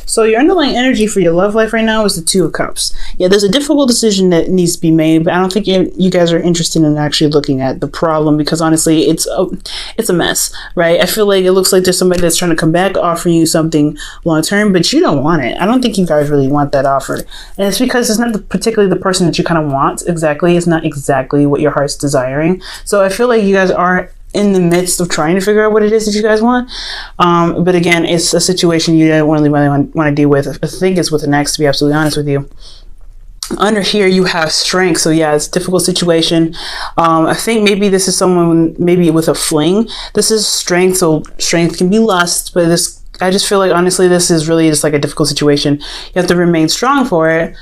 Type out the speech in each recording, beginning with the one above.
So your underlying energy for your love life right now is the Two of Cups. Yeah, there's a difficult decision that needs to be made, but I don't think you guys are interested in actually looking at the problem, because honestly, it's a mess, right? I feel like it looks like there's somebody that's trying to come back offering you something long term, but you don't want it. I don't think you guys really want that offer. And it's because it's not particularly the person that you kind of want exactly. It's not exactly what your heart's desiring. So I feel like you guys are in the midst of trying to figure out what it is that you guys want. But again, it's a situation you don't really want to deal with. I think it's with an ex, to be absolutely honest with you. Under here, you have strength. So yeah, it's a difficult situation. I think maybe this is someone, maybe with a fling. This is strength. So strength can be lust, but I just feel like, honestly, this is really just like a difficult situation. You have to remain strong for it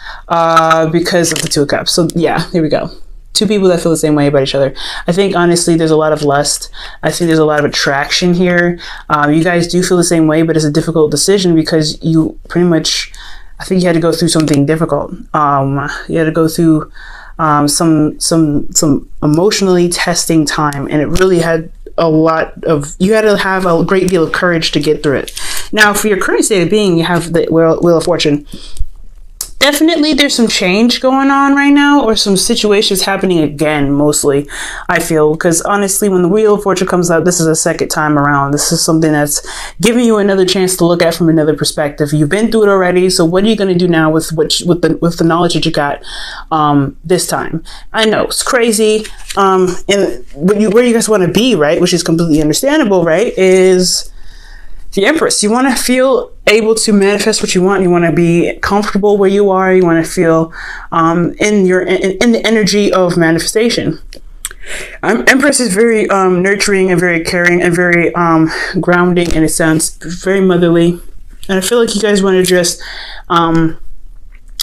because of the Two of Cups. So yeah, here we go. Two people that feel the same way about each other. I think, honestly, there's a lot of lust. I think there's a lot of attraction here. You guys do feel the same way, but it's a difficult decision because you pretty much, I think you had to go through something difficult. You had to go through some emotionally testing time, and it really had you had to have a great deal of courage to get through it. Now, for your current state of being, you have the Wheel of Fortune. Definitely there's some change going on right now, or some situations happening again, mostly, I feel, because honestly, when the Wheel of Fortune comes out, this is a second time around. This is something that's giving you another chance to look at from another perspective. You've been through it already, so what are you going to do now with the knowledge that you got this time? I know it's crazy, and where you guys want to be, right, which is completely understandable, right, is the Empress. You want to feel able to manifest what you want. You want to be comfortable where you are. You want to feel in the energy of manifestation. Empress is very nurturing and very caring and very grounding in a sense, very motherly. And I feel like you guys want to just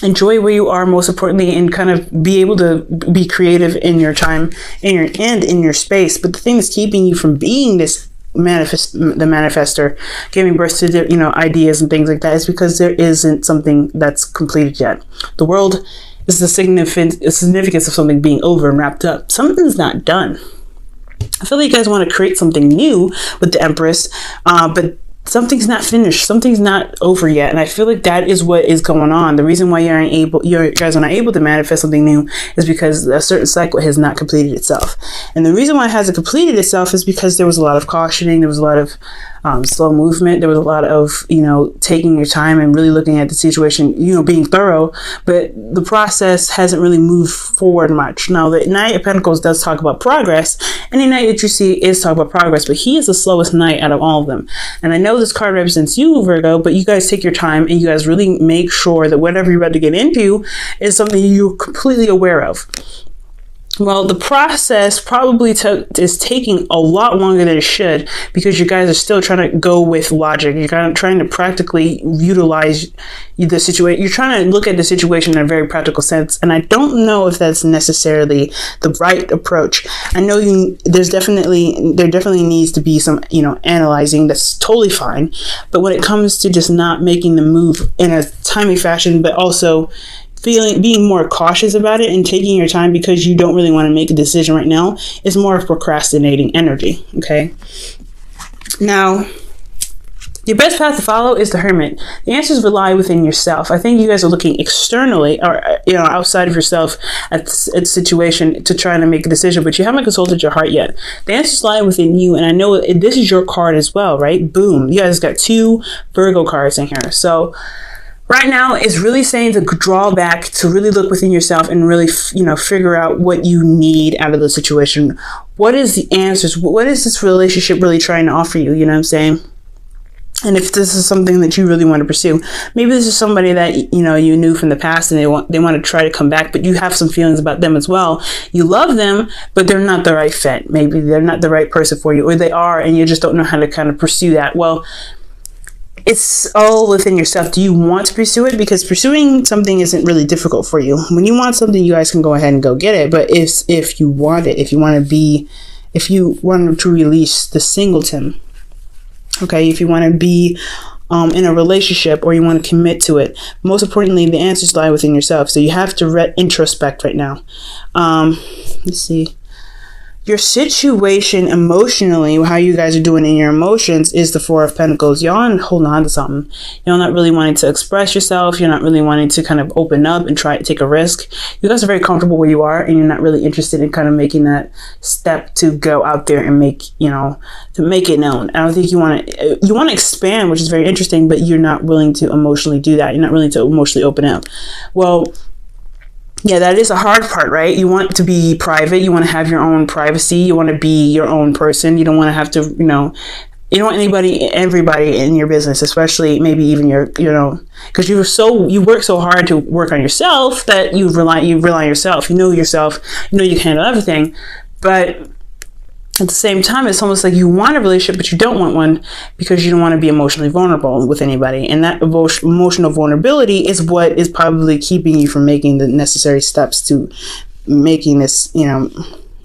enjoy where you are, most importantly, and kind of be able to be creative in your time, in your space. But the thing that's keeping you from being the manifester, giving birth to ideas and things like that, is because there isn't something that's completed yet. The world is the significance of something being over and wrapped up. Something's not done. I feel like you guys want to create something new with the Empress, but something's not finished. Something's not over yet. And I feel like that is what is going on. The reason why you guys are not able to manifest something new is because a certain cycle has not completed itself. And the reason why it hasn't completed itself is because there was a lot of cautioning. There was a lot of slow movement. There was a lot of, taking your time and really looking at the situation, being thorough, but the process hasn't really moved forward much. Now, the Knight of Pentacles does talk about progress. Any knight that you see is talking about progress, but he is the slowest knight out of all of them. And I know this card represents you, Virgo, but you guys take your time and you guys really make sure that whatever you're about to get into is something you're completely aware of. Well, the process probably is taking a lot longer than it should, because you guys are still trying to go with logic. You're kind of trying to practically utilize the situation. You're trying to look at the situation in a very practical sense. And I don't know if that's necessarily the right approach. I know there definitely needs to be some, analyzing. That's totally fine. But when it comes to just not making the move in a timely fashion, but also being more cautious about it and taking your time because you don't really want to make a decision right now, is more of procrastinating energy. Okay. Now, your best path to follow is the Hermit. The answers lie within yourself. I think you guys are looking externally, or outside of yourself, at the situation to try to make a decision, but you haven't consulted your heart yet. The answers lie within you, and I know this is your card as well, right? Boom. You guys got 2 Virgo cards in here. So right now, it's really saying to draw back, to really look within yourself and really, figure out what you need out of the situation. What is the answers? What is this relationship really trying to offer you? You know what I'm saying? And if this is something that you really want to pursue, maybe this is somebody that, you knew from the past and they want to try to come back, but you have some feelings about them as well. You love them, but they're not the right fit. Maybe they're not the right person for you, or they are, and you just don't know how to kind of pursue that. Well, it's all within yourself. Do you want to pursue it? Because pursuing something isn't really difficult for you. When you want something, you guys can go ahead and go get it. But if you want it, if you want to release the singleton, okay, if you want to be in a relationship, or you want to commit to it, most importantly, the answers lie within yourself. So you have to introspect right now. Let's see. your situation emotionally, how you guys are doing in your emotions, is the Four of Pentacles. Y'all holding on to something. You're not really wanting to express yourself. You're not really wanting to kind of open up and try to take a risk. You guys are very comfortable where you are, and you're not really interested in kind of making that step to go out there and make, to make it known. I don't think you want to expand, which is very interesting, but you're not willing to emotionally do that. You're not willing to emotionally open up. Well, yeah, that is a hard part, right? You want to be private. You want to have your own privacy. You want to be your own person. You don't want to have to, you don't want everybody in your business, especially maybe even because you work so hard to work on yourself that you rely on yourself. You know yourself. You know you can handle everything, but at the same time, it's almost like you want a relationship, but you don't want one because you don't want to be emotionally vulnerable with anybody. And that emotional vulnerability is what is probably keeping you from making the necessary steps to making this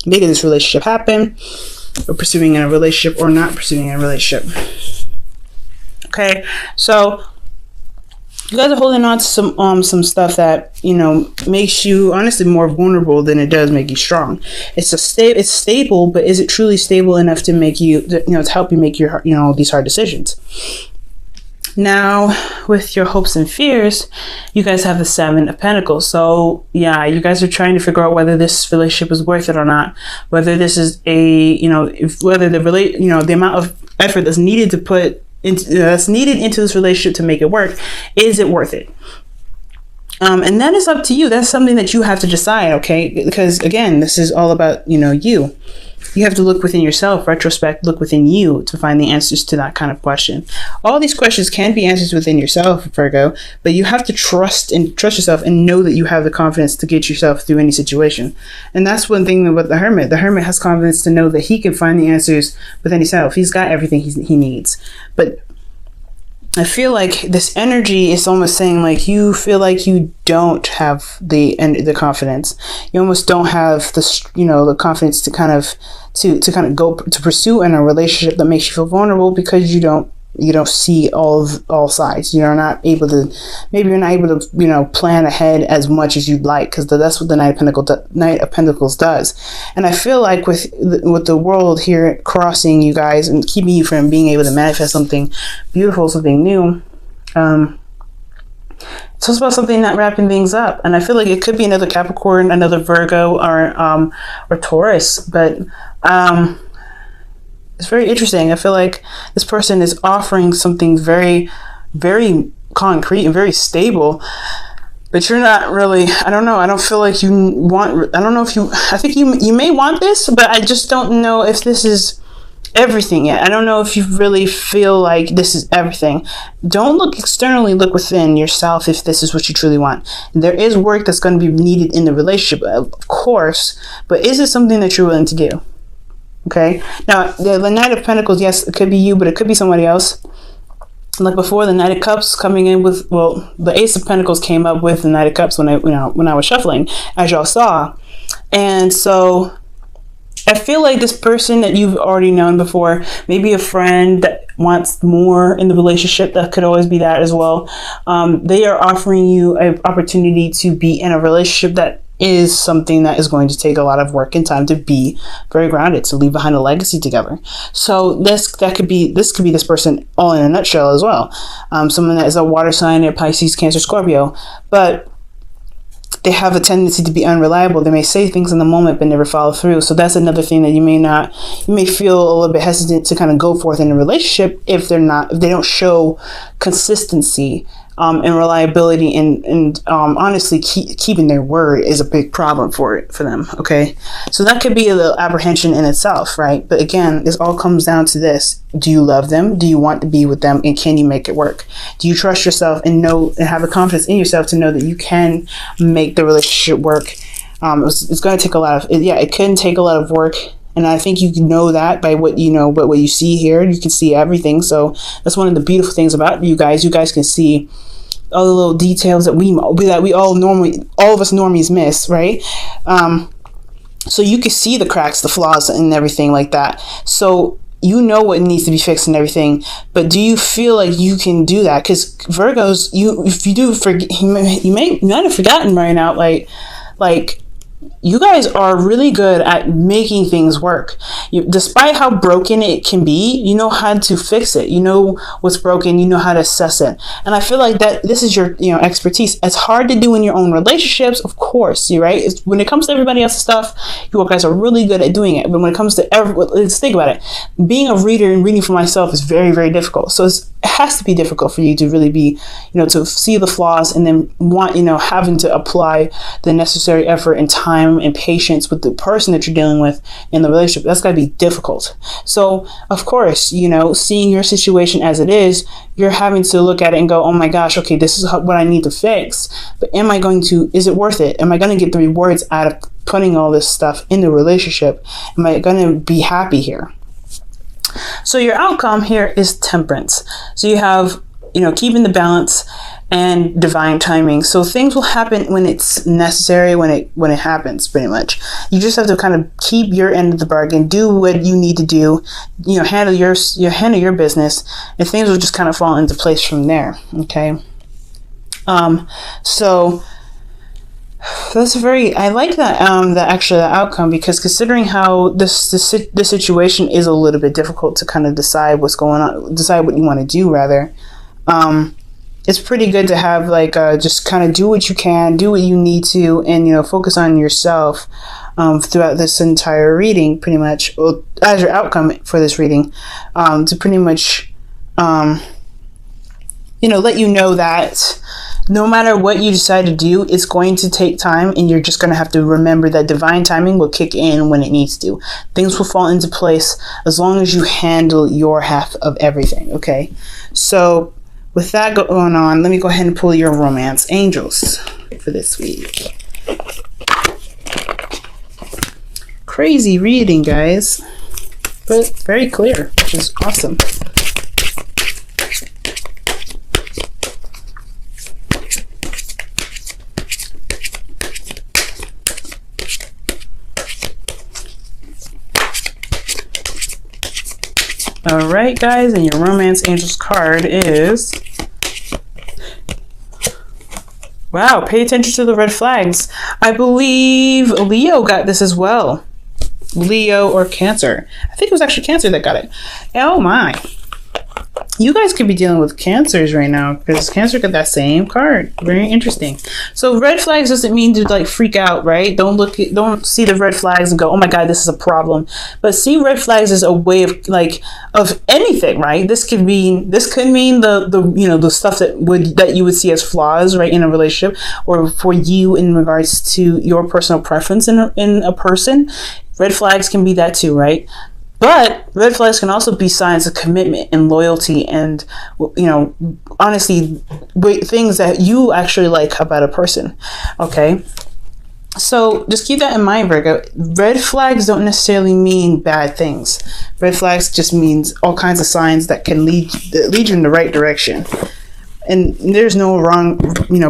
relationship happen, or pursuing a relationship or not pursuing a relationship. Okay, so you guys are holding on to some stuff that makes you honestly more vulnerable than it does make you strong. It's stable, but is it truly stable enough to make you to help you make your these hard decisions? Now, with your hopes and fears, you guys have the Seven of Pentacles. So yeah, you guys are trying to figure out whether this relationship is worth it or not. Whether this is whether the amount of effort that's needed to put into this relationship to make it work, is it worth it? And that is up to you. That's something that you have to decide, okay? Because again, this is all about you. You have to look within yourself, look within you to find the answers to that kind of question. All these questions can be answered within yourself, Virgo, but you have to trust yourself and know that you have the confidence to get yourself through any situation. And that's one thing about the Hermit. The Hermit has confidence to know that he can find the answers within himself. He's got everything he needs. But I feel like this energy is almost saying like you feel like you don't have the confidence. You almost don't have the confidence to kind of go to pursue in a relationship that makes you feel vulnerable, because you don't see all sides. You're not able to plan ahead as much as you'd like, because that's what the Knight of Pentacles does. And I feel like with the world here crossing you guys and keeping you from being able to manifest something beautiful, something new, it's also about something not wrapping things up. And I feel like it could be another Capricorn, another Virgo, or Taurus, but it's very interesting. I feel like this person is offering something very, very concrete and very stable, but you're not really, I don't know. I don't feel like you want, I think you may want this, but I just don't know if this is everything yet. I don't know if you really feel like this is everything. Don't look externally, look within yourself if this is what you truly want. There is work that's going to be needed in the relationship, of course, but is it something that you're willing to do? Okay, now the Knight of Pentacles, yes, it could be you, but it could be somebody else. Like before, the Knight of Cups coming in with, the Ace of Pentacles came up with the Knight of Cups when I was shuffling, as y'all saw. And so I feel like this person that you've already known before, maybe a friend that wants more in the relationship, that could always be that as well. They are offering you an opportunity to be in a relationship that is something that is going to take a lot of work and time to be very grounded, to leave behind a legacy together. So this could be this person all in a nutshell as well. Someone that is a water sign, a Pisces, Cancer, Scorpio, but they have a tendency to be unreliable. They may say things in the moment but never follow through. So that's another thing that you may feel a little bit hesitant to kind of go forth in a relationship if they don't show consistency and reliability, and honestly keeping their word is a big problem for them. Okay, so that could be a little apprehension in itself, right? But again, this all comes down to this: do you love them? Do you want to be with them? And can you make it work? Do you trust yourself and know and have the confidence in yourself to know that you can make the relationship work? It's going to take a lot of it can take a lot of work. And I think you know that by what what you see here. You can see everything. So that's one of the beautiful things about you guys. You guys can see all the little details that we all of us normies miss, right? So you can see the cracks, the flaws, and everything like that. So you know what needs to be fixed and everything. But do you feel like you can do that? Because Virgos, if you do forget, you might have forgotten right now, like you guys are really good at making things work. Despite how broken it can be, you know how to fix it. You know what's broken. You know how to assess it. And I feel like that this is your, expertise. It's hard to do in your own relationships, of course. You right. When it comes to everybody else's stuff, you guys are really good at doing it. But when it comes to let's think about it. Being a reader and reading for myself is very, very difficult. So it has to be difficult for you to really be, to see the flaws and then having to apply the necessary effort and time and patience with the person that you're dealing with in the relationship. That's got to be difficult. So of course, seeing your situation as it is, you're having to look at it and go, oh my gosh, okay, this is what I need to fix. But is it worth it? Am I going to get the rewards out of putting all this stuff in the relationship? Am I going to be happy here? So your outcome here is temperance. So you have, keeping the balance and divine timing. So things will happen when it's necessary, when it happens, pretty much. You just have to kind of keep your end of the bargain, do what you need to do, handle your business, and things will just kind of fall into place from there. Okay. So that's I like that, the outcome, because considering how this situation is a little bit difficult to kind of decide what's going on, decide what you want to do rather. It's pretty good to have just kind of do what you can, do what you need to, and focus on yourself throughout this entire reading, pretty much, as your outcome for this reading, to pretty much let you know that no matter what you decide to do, it's going to take time, and you're just going to have to remember that divine timing will kick in when it needs to. Things will fall into place as long as you handle your half of everything. Okay, so with that going on, let me go ahead and pull your romance angels for this week. Crazy reading, guys, but very clear, which is awesome. All right, guys, and your romance angels card is, wow, pay attention to the red flags. I believe Leo got this as well. Leo or Cancer. I think it was actually Cancer that got it. Oh my. You guys could be dealing with Cancers right now, because Cancer got that same card. Very interesting. So red flags doesn't mean to freak out, right? Don't see the red flags and go, oh my God, this is a problem. But see red flags as a way of anything, right? This could mean the stuff that you would see as flaws, right, in a relationship, or for you in regards to your personal preference in a person. Red flags can be that too, right? But red flags can also be signs of commitment and loyalty and, honestly, things that you actually like about a person. Okay. So just keep that in mind, Virgo. Red flags don't necessarily mean bad things. Red flags just means all kinds of signs that can lead you in the right direction. And there's no wrong,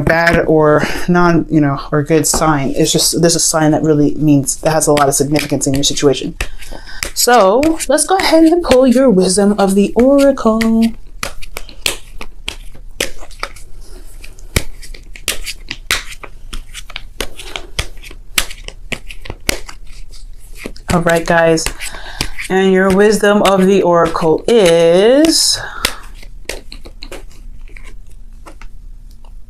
bad or non, or good sign. It's just, there's a sign that really means, that has a lot of significance in your situation. So let's go ahead and pull your wisdom of the Oracle. All right, guys. And your wisdom of the Oracle is,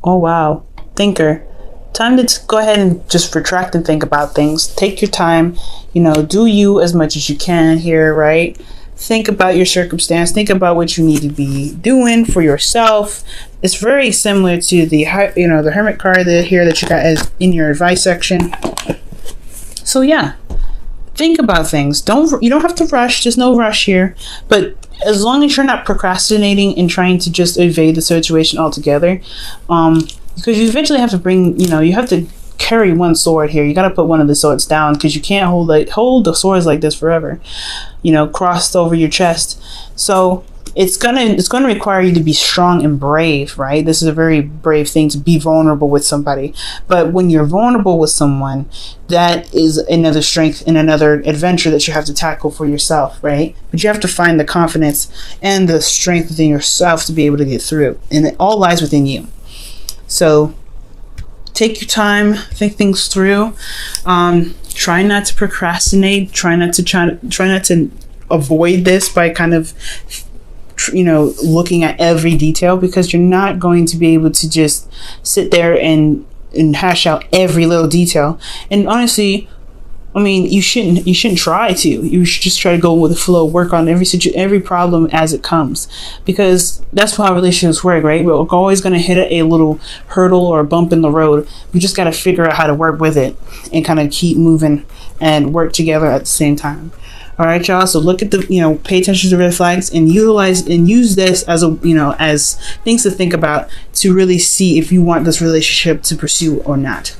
oh wow, thinker. Time to go ahead and just retract and think about things. Take your time, do you as much as you can here, right? Think about your circumstance. Think about what you need to be doing for yourself. It's very similar to the Hermit card here that you got as in your advice section. So yeah, think about things. You don't have to rush. There's no rush here. But as long as you're not procrastinating and trying to just evade the situation altogether, because you eventually have to bring, you have to carry one sword here. You got to put one of the swords down, because you can't hold the swords like this forever, crossed over your chest. So it's gonna require you to be strong and brave, right? This is a very brave thing, to be vulnerable with somebody. But when you're vulnerable with someone, that is another strength and another adventure that you have to tackle for yourself, right? But you have to find the confidence and the strength within yourself to be able to get through, and it all lies within you. So take your time, think things through. Try not to procrastinate. Try not to avoid this by kind of, you know, looking at every detail, because you're not going to be able to just sit there and hash out every little detail. And honestly, I mean, you shouldn't try to. You should just try to go with the flow, work on every problem as it comes, because that's how relationships work, right? We're always going to hit a little hurdle or a bump in the road. We just got to figure out how to work with it and kind of keep moving and work together at the same time. All right, y'all. So look at the, you know, pay attention to red flags and use this as a, you know, as things to think about to really see if you want this relationship to pursue or not.